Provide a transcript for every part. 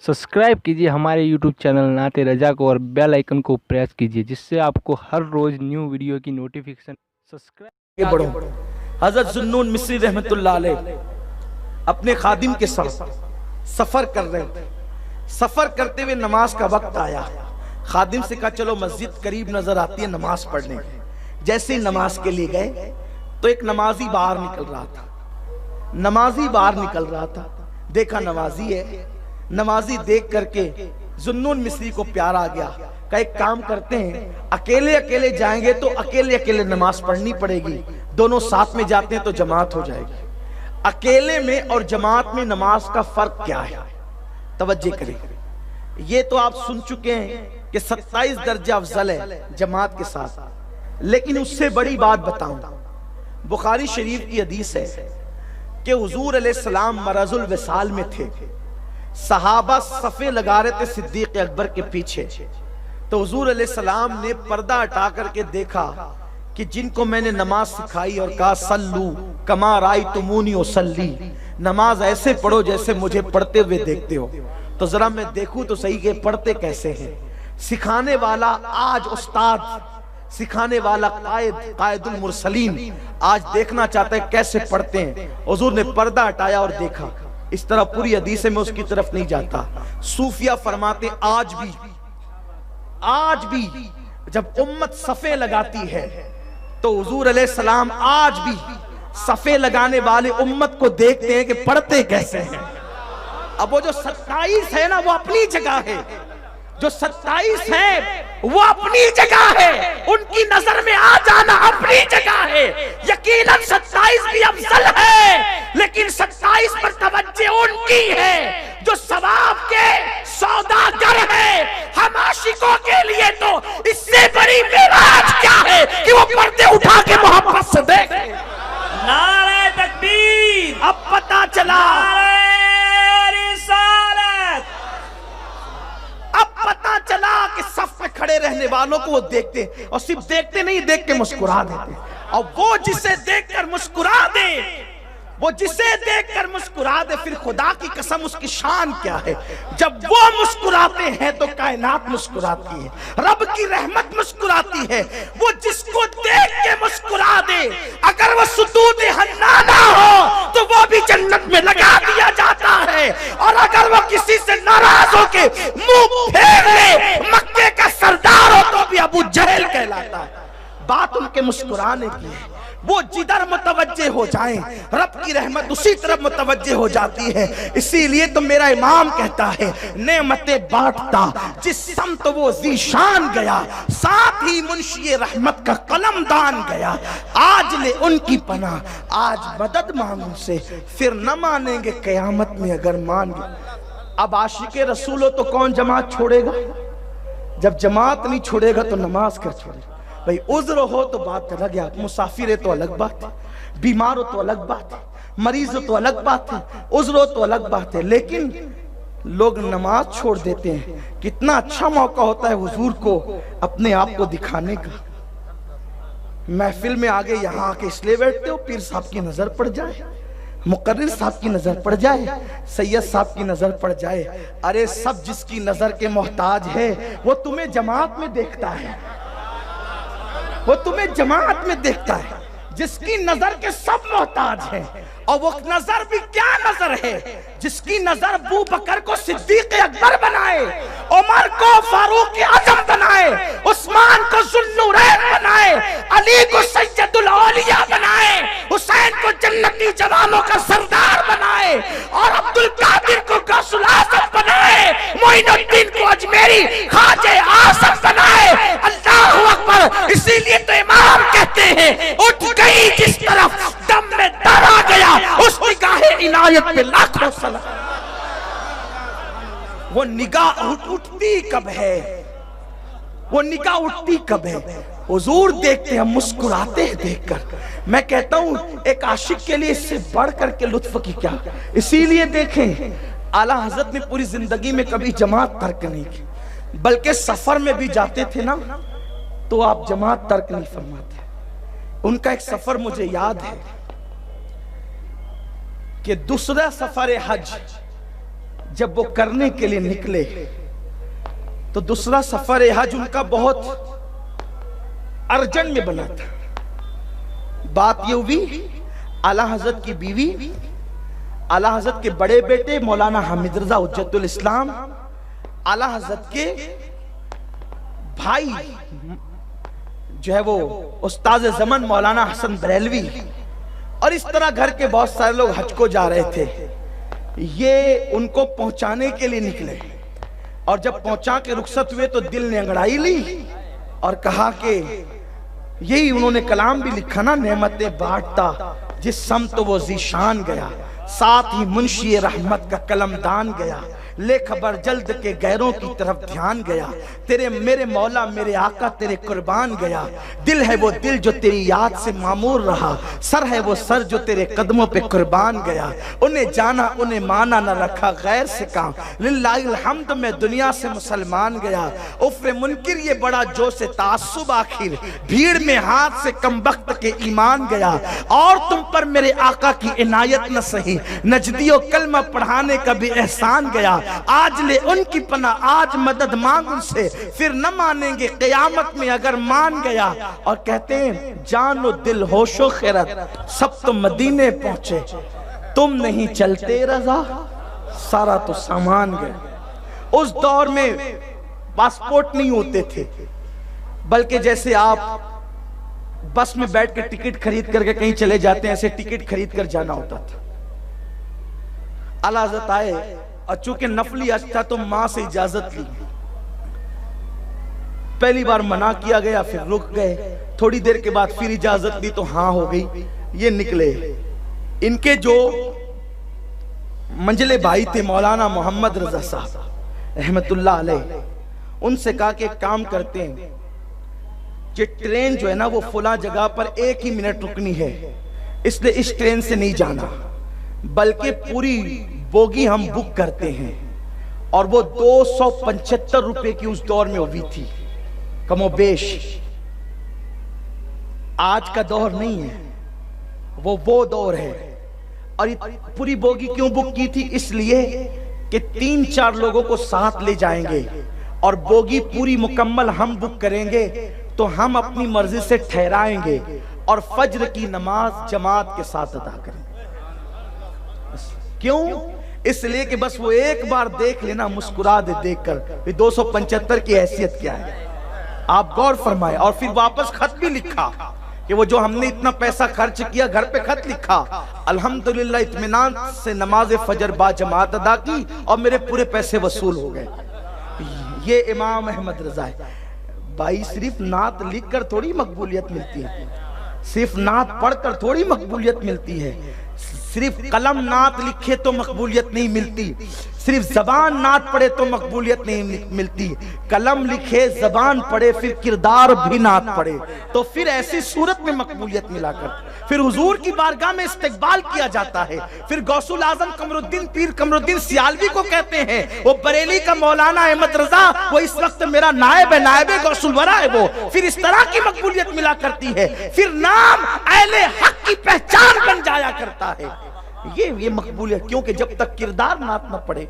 Subscribe कीजिए हमारे YouTube channel नाते रजा को और बेल आइकन को प्रेस कीजिए जिससे आपको हर रोज न्यू वीडियो की नोटिफिकेशन सब्सक्राइब आगे बढ़ो। हजरत जुन्नून मिस्री रहमतुल्लाह अलैह अपने खादिम के साथ सफर कर रहे थे। सफर करते हुए नमाज का वक्त आया। खादिम से कहा चलो मस्जिद करीब नजर आती है, नमाज पढ़ने। जैसे ही नमाज के लिए गए तो एक नमाजी बाहर निकल रहा था। नमाजी बाहर निकल रहा था, देखा नमाजी है। नमाजी देख करके जुन्नून मिस्री को प्यार आ गया। का एक काम करते हैं, अकेले अकेले जाएंगे तो अकेले अकेले नमाज पढ़नी पड़ेगी, दोनों साथ में जाते हैं तो जमात हो जाएगी। अकेले में और जमात में नमाज का फर्क क्या है, तवज्जो करें। ये तो आप सुन चुके हैं कि 27 दर्जा अफजल है जमात के साथ, लेकिन उससे बड़ी बात बताऊं। बुखारी शरीफ की हदीस है कि हुजूर अलैहिस्सलाम मरजुल विसाल में थे। सहाबा सफे लगा रहे थे सिद्दीक अकबर के पीछे। तो हुजूर अलैहिस्सलाम ने पर्दा हटा करके देखा कि जिनको मैंने नमाज सिखाई और कहा सल्लू कमा रायतुमूनी उसल्ली, नमाज ऐसे पढ़ो जैसे मुझे पढ़ते हुए देखते हो। तो जरा मैं देखूं तो सही के पढ़ते कैसे हैं। सिखाने वाला आज उस्ताद, सिखाने वाला कायदुल मुरसलीन आज देखना चाहता है कैसे पढ़ते हैं। हुजूर ने पर्दा हटाया और देखा। इस तरह पूरी हदीस में उसकी तरफ नहीं जाता। सूफिया फरमाते आज भी जब उम्मत सफे लगाती है तो हुजूर अलैहिस्सलाम आज भी सफे लगाने वाले उम्मत को देखते हैं कि पढ़ते कैसे हैं। अब वो जो 27 है ना, वो अपनी जगह है। जो 27 है वो अपनी जगह है, उनकी नजर में आ जाना अपनी जगह है। यकीनन 27 भी अफजल है, लेकिन 27 पर तवज्जो उनकी है जो सवाब के सौदागर है। हम आशिकों के लिए तो इससे बड़ी मेराज क्या है कि वो पर्दे उठा के मोहब्बत से देखे। नारे तकबीर। अब पता चला, अब पता चला कि सफ में खड़े रहने वालों को वो देखते, और सिर्फ देखते नहीं, देख के मुस्कुरा देते। और वो जिसे देखकर मुस्कुरा दे, वो जिसे देखकर मुस्कुरा दे, फिर खुदा की कसम उसकी शान क्या है। जब वो मुस्कुराते हैं तो कायनात मुस्कुराती है, रब की रहमत मुस्कुराती है। वो जिसको देख के मुस्कुरा दे, अगर वो सुदूद हन्नाना हो तो वो भी जन्नत में लगा दिया जाता है। और अगर वो किसी से नाराज होके मुंह फेर ले, मक्के का सरदार हो तो भी अबू जहल कहलाता है। बात उनके मुस्कुराने की है। वो जिधर मुतवज्जे हो जाएं, रब की रहमत उसी तरफ मुतवज्जे हो जाती है। इसीलिए तो मेरा इमाम कहता है, नेमतें बांटता जिस समत वो ज़ीशान गया, साथ ही मुंशी रहमत का कलम दान गया। आज ले उनकी पनाह, आज मदद मांगू से, फिर न मानेंगे कयामत में अगर मान गए। अब आशिके रसूल हो तो कौन जमात छोड़ेगा? जब जमात नहीं छोड़ेगा तो नमाज कर छोड़ेगा। भाई उज्र हो तो बात अलग है, मुसाफिर है तो अलग बात है, बीमार हो तो अलग बात है, मरीज हो तो अलग बात है, उज्र हो तो अलग बात है। लेकिन लोग नमाज छोड़ देते हैं। कितना अच्छा मौका होता है हुजूर को अपने आप को दिखाने का। महफिल में आगे यहाँ आके इसलिए बैठते हो पीर साहब की नजर पड़ जाए, मुकर्रिर साहब की नजर पड़ जाए, सैयद साहब की नजर पड़ जाए। अरे सब जिसकी नजर के मोहताज है वो तुम्हें जमात में देखता है, वो तुम्हें जमात में देखता है। जिसकी नजर के सब मोहताज हैं, और वो नजर भी क्या नजर है, जिसकी नजर अबू बकर को सिद्दीक अकबर बनाए, उमर को फारूक आजम बनाए, उस्मान को जुल्नुरैन बनाए, अली को सैयदुल औलिया बनाए, हुसैन को जन्नती जवानों का सरदार बनाए, और अब्दुल कादिर को गौसुल आजम बनाए, मोइनुद्दीन को अजमेरी ख्वाजा आसफ बनाए। अल्लाहु अकबर। इसीलिए तो इमाम कहते हैं, उठ गई जिस तरफ दम में दर आ गया, उस निगाहे इनायत पे लाखों सलाम। वो निगाह उठती कब है, वो निगाह उठती कब है? हुजूर देखते हैं, मुस्कुराते हैं देखकर। मैं कहता हूं एक आशिक के लिए इससे बढ़ करके लुत्फ की क्या। इसीलिए देखें आला हजरत ने पूरी जिंदगी में कभी जमात तर्क नहीं की, बल्कि सफर में भी जाते थे ना तो आप जमात तर्क नहीं फरमाते। उनका एक सफर मुझे याद है कि दूसरा सफर हज जब वो करने के लिए निकले तो दूसरा सफर हज उनका बहुत अर्जेंट में बना था। बात ये हुई, आला हजरत की बीवी, आला हजरत के बड़े बेटे मौलाना हामिद रजा हुज्जतुल इस्लाम, आला हजरत के भाई जो है वो उस्ताद ज़मान मौलाना हसन बरेलवी, और इस तरह घर के बहुत सारे लोग हज को जा रहे थे। ये उनको पहुंचाने के लिए निकले, और जब पहुंचा के रुखसत हुए तो दिल ने अंगड़ाई ली और कहा कि यही उन्होंने कलाम भी लिखा ना, नेमतें बांटता जिस समत वो ज़ीशान गया, साथ ही मुंशी रहमत का कलमदान गया, ले खबर जल्द के गैरों की तरफ ध्यान गया, तेरे मेरे मौला मेरे आका तेरे कुर्बान गया, दिल है वो दिल जो तेरी याद से मामूर रहा, सर है वो सर जो तेरे कदमों पे कुर्बान गया, उन्हें जाना उन्हें माना न रखा गैर से काम, लिल्लाहिल हम्द में दुनिया से मुसलमान गया, उफ्रे मुनकिर ये बड़ा जो से तासुब आखिर, भीड़ में हाथ से कम वक्त के ईमान गया, और तुम पर मेरे आका की इनायत न सही, नजदियो कलमा पढ़ाने का भी एहसान गया, आज ले उनकी पना आज मदद मांग उनसे, फिर न मानेंगे क़यामत में अगर मान गया। और कहते हैं जानो दिल होशो खैरत सब तो मदीने पहुंचे, तुम नहीं चलते रजा सारा तो सामान गया। उस दौर में पासपोर्ट नहीं होते थे, बल्कि जैसे आप बस में बैठ के टिकट खरीद करके कहीं चले जाते हैं, ऐसे टिकट खरीद कर जाना होता था। आला हज़रत आए और चूंकि नफली हज था तो मां से इजाजत ली, पहली बार मना किया गया, फिर रुक गए, थोड़ी देर के बाद फिर इजाजत ली तो हाँ हो गई। ये निकले, इनके जो मंजले भाई थे मौलाना मोहम्मद रजा साहब रहमतुल्लाह अलैह, उनसे कहा कि एक काम करते हैं, ये ट्रेन जो है ना वो फुला जगह पर 1 ही मिनट रुकनी है, इसलिए इस ट्रेन से नहीं जाना, बल्कि पूरी बोगी हम बुक करते हैं। और वो 275 रुपए की उस दौर में हुई थी कमोबेश, आज का दौर नहीं है, वो दौर है। और पूरी बोगी क्यों बुक की थी? इसलिए कि 3-4 लोगों को साथ ले जाएंगे और बोगी पूरी मुकम्मल हम बुक करेंगे तो हम अपनी मर्जी से ठहराएंगे और फज्र की नमाज जमात के साथ अदा करेंगे। क्यों? इसलिए कि बस वो एक बार देख लेना, मुस्कुरा दे देखकर 275 की हैसियत क्या है, आप गौर फरमाए। और फिर वापस खत भी लिखा कि वो जो हमने इतना पैसा खर्च किया, घर पे खत लिखा, अल्हम्दुलिल्लाह इत्मीनान से नमाज फजर बा जमात अदा की और मेरे पूरे पैसे वसूल हो गए। ये इमाम अहमद रजा है भाई। सिर्फ नात लिख कर थोड़ी मकबूलियत मिलती है, सिर्फ नात पढ़कर थोड़ी मकबूलियत मिलती है, सिर्फ कलम नात लिखे तो मकबूलियत नहीं मिलती, सिर्फ जबान नात पढ़े तो मकबूलियत नहीं मिलती, कलम लिखे जबान पढ़े फिर किरदार भी नात पढ़े तो फिर ऐसी सूरत में मकबूलियत मिला कर फिर हुजूर की बारगाह में इस्तकबाल किया जाता है। फिर गौसुल आजम कमरुद्दीन पीर कमरुद्दीन सियालवी को कहते हैं, वो बरेली का मौलाना अहमद रजा, वो इस वक्त मेरा नायब है, नायब गौसुल वरा है वो। फिर इस तरह की मकबूलियत मिला करती है, फिर नाम अहले हक की पहचान बन जाया करता है। ये मकबूलियत, क्योंकि जब तक किरदार नात न पड़े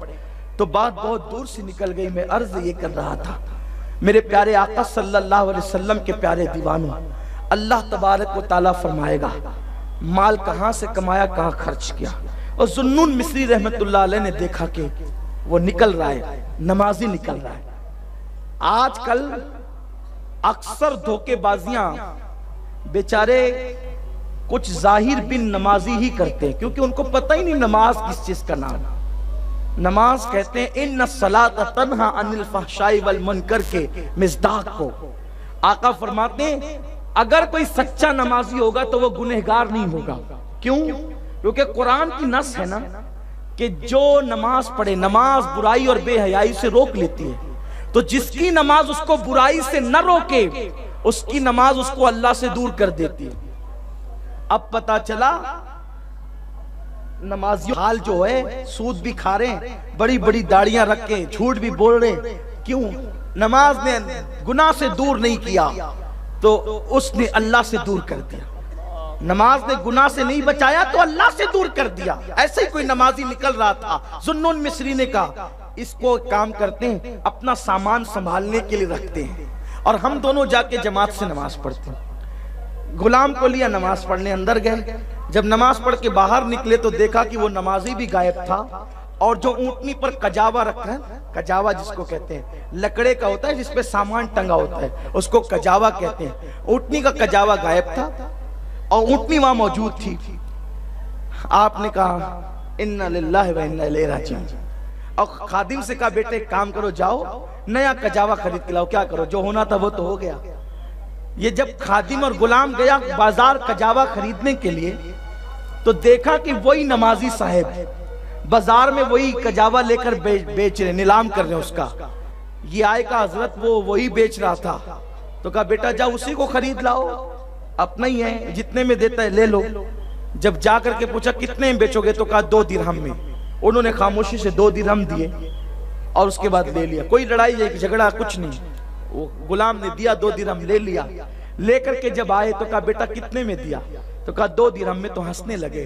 तो बात बहुत दूर से निकल गई। मैं अर्ज ये कर रहा था, मेरे प्यारे आका सल्लल्लाहु अलैहि वसल्लम के प्यारे दीवानों, अल्लाह तबारक व तआला फरमाएगा माल कहां से कमाया, कहां खर्च किया। और जुन्नून मिस्री रहमतुल्लाह अलैह ने देखा कि वो निकल रहा है, नमाजी निकल रहा है। आजकल अक्सर धोखेबाजियां बेचारे कुछ जाहिर बिन नमाजी ही करते हैं, क्योंकि उनको पता ही नहीं नमाज किस चीज का नाम। नमाज कहते हैं इन्ना सलात तन्हा अनिल फहशाई वल मुनकर के मिज़दाक को। आका फरमाते हैं अगर कोई सच्चा नमाजी होगा तो वो गुनहगार नहीं होगा। क्यों? क्योंकि कुरान की नस है ना कि जो नमाज पढ़े, नमाज बुराई और बेहयाई से रोक लेती है, तो जिसकी नमाज उसको बुराई से न रोके उसकी नमाज उसको अल्लाह से दूर कर देती है। अब पता चला नमाजी हाल जो है, सूद भी खा रहे हैं, बड़ी बड़ी दाढ़ियां रख के झूठ भी बोल रहे। क्यों? नमाज ने गुनाह से दूर नहीं किया तो उसने अल्लाह से दूर कर दिया। नमाज ने गुनाह से नहीं बचाया तो अल्लाह से दूर कर दिया। ऐसे ही कोई नमाजी निकल रहा था, जुन्नून मिस्री ने कहा इसको काम करते हैं, अपना सामान संभालने के लिए रखते हैं और हम दोनों जाके जमात से नमाज पढ़ते हैं। गुलाम को लिया, नमाज पढ़ने अंदर गए। जब नमाज पढ़ के बाहर निकले तो देखा कि वो नमाजी भी गायब था और जो ऊंटनी पर कजावा रखा है, कजावा जिसको कहते हैं, लकड़े का होता है जिसपे सामान टंगा होता है, उसको कजावा कहते हैं। ऊंटनी का कजावा गायब था और ऊंटनी वहां मौजूद थी। आपने कहा इन्ना लिल्लाहि व इन्ना इलैहि राजिऊन और खादिम से कहा बेटे काम करो, जाओ नया कजावा खरीद के लाओ। क्या करो, जो होना था वो तो हो गया। ये जब खादिम और गुलाम गया बाजार कजावा खरीदने के लिए तो देखा कि वही नमाजी साहब बाजार में वही कजावा लेकर बेच रहे, नीलाम कर रहे हैं उसका। ये आए का हजरत वो वही बेच रहा था तो कहा बेटा जाओ उसी को खरीद लाओ, अपना ही है, जितने में देता है ले लो। जब जा करके पूछा कितने में बेचोगे तो कहा 2 दिरहम में। उन्होंने खामोशी से 2 दिरहम दिए और उसके बाद ले लिया। कोई लड़ाई झगड़ा कुछ नहीं, वो गुलाम ने दिया, 2 दिरहम ले लिया। लेकर के जब आए तो कहा बेटा कितने में दिया तो कहा 2 दिरहम में। तो हंसने लगे।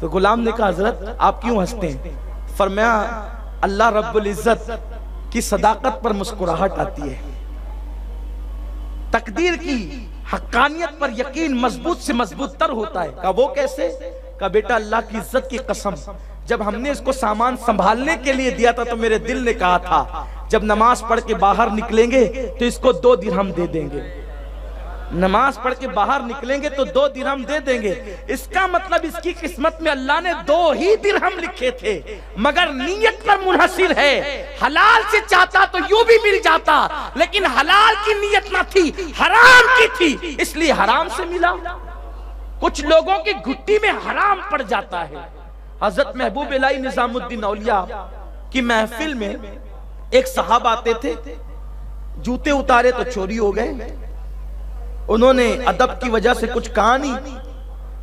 तो गुलाम ने कहा हजरत आप क्यों हंसते हैं? फरमाया अल्लाह रब्बुल इज्जत की सदाकत पर मुस्कुराहट आती है, तकदीर की हक्कानियत पर यकीन मजबूत से मजबूत तर होता है। कहा वो कैसे? कहा बेटा अल्लाह की इज्जत की कसम, जब हमने इसको सामान संभालने के लिए दिया था तो मेरे दिल ने कहा था जब नमाज पढ़ के बाहर निकलेंगे तो इसको 2 दिरहम दे देंगे। नमाज पढ़ के बाहर निकलेंगे तो 2 दिरहम दे देंगे। इसका मतलब इसकी किस्मत में अल्लाह ने 2 ही दिरहम लिखे थे, मगर नीयत पर मुनहसिर है। हलाल से चाहता तो यूं भी मिल जाता, लेकिन हलाल की नीयत ना थी, हराम की थी, इसलिए हराम से मिला। कुछ लोगों की घुट्टी में हराम पड़ जाता है। हजरत महबूब इलाही निजामुद्दीन औलिया की महफिल में एक साहब आते थे, जूते उतारे तो चोरी हो गए। उन्होंने अदब की वजह से कुछ कहा नहीं।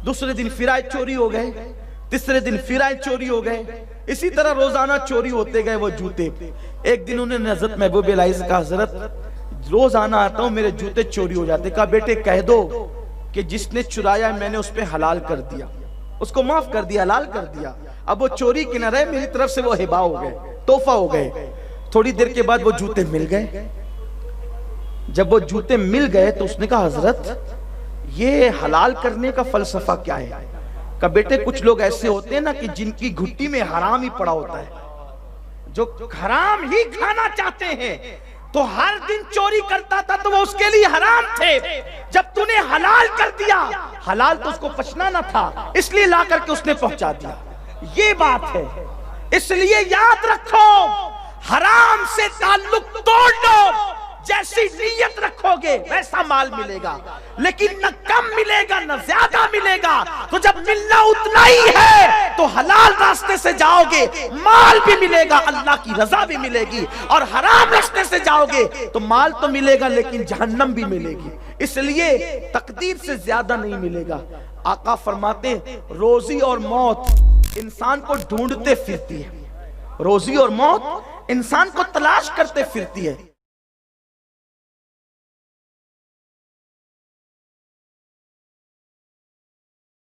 दूसरे दिन फिर आए चोरी हो गए, तीसरे दिन फिर आए चोरी हो गए। इसी तरह रोजाना चोरी होते गए वो जूते। एक दिन उन्होंने हजरत महबूब इलाही से कहा हजरत रोजाना आता हूं मेरे जूते चोरी हो जाते। कहा बेटे कह दो कि जिसने चुराया मैंने उस पर हलाल कर दिया, उसको माफ कर दिया, हलाल कर दिया। अब वो चोरी की न रहे, मेरी तरफ से वो हिबा हो गए, तोहफा हो गए। थोड़ी देर के बाद वो जूते मिल गए। जब वो जूते मिल गए तो उसने कहा हजरत ये हलाल करने का फलसफा क्या है? कहा बेटे कुछ लोग ऐसे होते हैं ना कि जिनकी घुट्टी में हराम ही पड़ा होता है, जो हराम ही खाना चाहते हैं, तो हर दिन चोरी करता था तो वो उसके लिए हराम थे। जब तूने हलाल कर दिया, हलाल तो उसको पचना ना था, इसलिए ला करके उसने पहुंचा दिया। ये बात है। इसलिए याद रखो, हराम से ताल्लुक तोड़ लो। जैसी नीयत रखोगे वैसा माल मिलेगा, लेकिन न कम मिलेगा न ज्यादा मिलेगा। तो जब मिलना उतना ही है तो हलाल रास्ते से जाओगे, माल भी मिलेगा, अल्लाह की रजा भी मिलेगी। और हराम रास्ते से जाओगे तो माल तो मिलेगा लेकिन जहन्नम भी मिलेगी। इसलिए तकदीर से ज्यादा नहीं मिलेगा। आका फरमाते रोजी और मौत इंसान को ढूंढते फिरती है, रोजी और मौत इंसान को तलाश करते फिरती है।